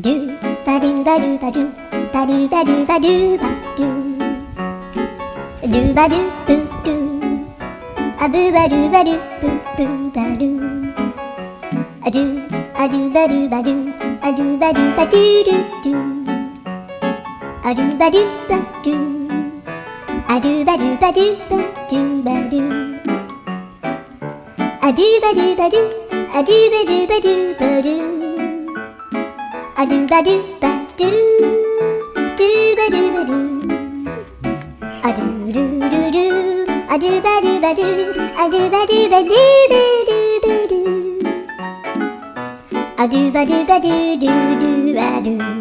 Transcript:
do ba do ba do ba do ba do ba do ba do ba do ba do boo do a boo ba do ba do boo boo ba do a do ba do ba do a do ba do ba do do do a do ba do ba do a do ba do ba do ba do ba do a do ba do ba do a do ba do ba do ba do a do ba do ba do do ba do ba do a do do do do a do ba do ba do a do ba do ba do ba do ba do a do ba do ba do do do ba do